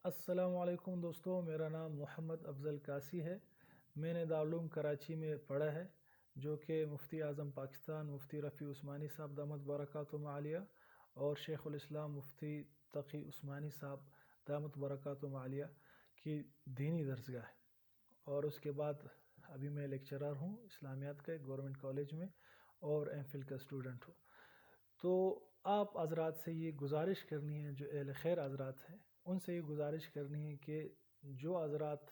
السلام علیکم دوستو، میرا نام محمد افضل قاسی ہے۔ میں نے دارالعلوم کراچی میں پڑھا ہے، جو کہ مفتی اعظم پاکستان مفتی رفیع عثمانی صاحب دامت برکاتہم عالیہ اور شیخ الاسلام مفتی تقی عثمانی صاحب دامت برکاتہم عالیہ کی دینی درسگاہ ہے۔ اور اس کے بعد ابھی میں لیکچرر ہوں اسلامیات کا گورنمنٹ کالج میں اور ایم فل کا اسٹوڈنٹ ہوں۔ تو آپ حضرات سے یہ گزارش کرنی ہے، جو اہل خیر حضرات ہیں ان سے یہ گزارش کرنی ہے کہ جو حضرات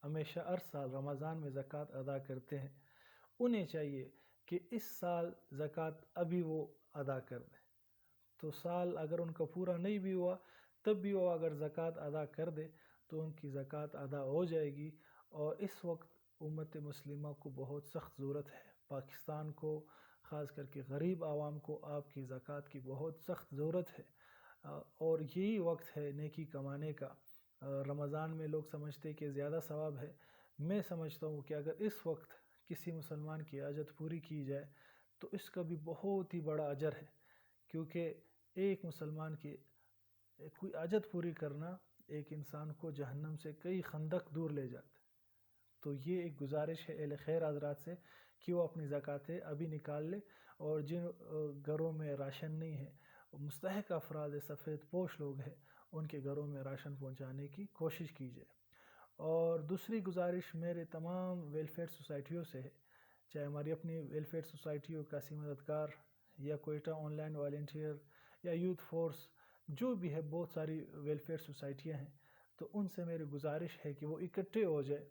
ہمیشہ ہر سال رمضان میں زکوٰۃ ادا کرتے ہیں، انہیں چاہیے کہ اس سال زکوٰۃ ابھی وہ ادا کر دیں۔ تو سال اگر ان کا پورا نہیں بھی ہوا تب بھی وہ اگر زکوٰۃ ادا کر دے تو ان کی زکوٰۃ ادا ہو جائے گی۔ اور اس وقت امت مسلمہ کو بہت سخت ضرورت ہے، پاکستان کو خاص کر کے غریب عوام کو آپ کی زکوٰۃ کی بہت سخت ضرورت ہے۔ اور یہی وقت ہے نیکی کمانے کا۔ رمضان میں لوگ سمجھتے کہ زیادہ ثواب ہے، میں سمجھتا ہوں کہ اگر اس وقت کسی مسلمان کی حاجت پوری کی جائے تو اس کا بھی بہت ہی بڑا اجر ہے، کیونکہ ایک مسلمان کی کوئی حاجت پوری کرنا ایک انسان کو جہنم سے کئی خندق دور لے جاتا ہے۔ تو یہ ایک گزارش ہے اہل خیر حضرات سے کہ وہ اپنی زکوٰۃیں ابھی نکال لے، اور جن گھروں میں راشن نہیں ہے، مستحق افراد سفید پوش لوگ ہیں، ان کے گھروں میں راشن پہنچانے کی کوشش کی جائے۔ اور دوسری گزارش میرے تمام ویلفیئر سوسائٹیوں سے ہے، چاہے ہماری اپنی ویلفیئر سوسائٹی ہو کاسی مددگار یا کوئٹہ آن لائن والنٹیئر یا یوتھ فورس، جو بھی ہے بہت ساری ویلفیئر سوسائٹیاں ہیں، تو ان سے میری گزارش ہے کہ وہ اکٹھے ہو جائے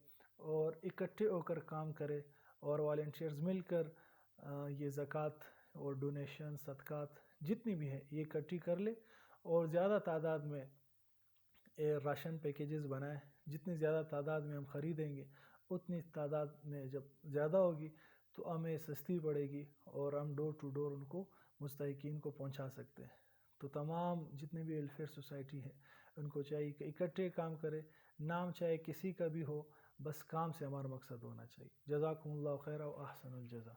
اور اکٹھے ہو کر کام کرے، اور والنٹیئرز مل کر یہ زکوٰۃ اور ڈونیشن صدقات جتنی بھی ہے یہ اکٹھی کر لے، اور زیادہ تعداد میں راشن پیکیجز بنائیں۔ جتنی زیادہ تعداد میں ہم خریدیں گے اتنی تعداد میں جب زیادہ ہوگی تو ہمیں سستی پڑے گی اور ہم ڈور ٹو ڈور ان کو مستحقین کو پہنچا سکتے ہیں۔ تو تمام جتنے بھی ویلفیئر سوسائٹی ہیں ان کو چاہیے کہ اکٹھے کام کرے، نام چاہے کسی کا بھی ہو، بس کام سے ہمارا مقصد ہونا چاہیے۔ جزاکم اللہ خیر و احسن الجزا۔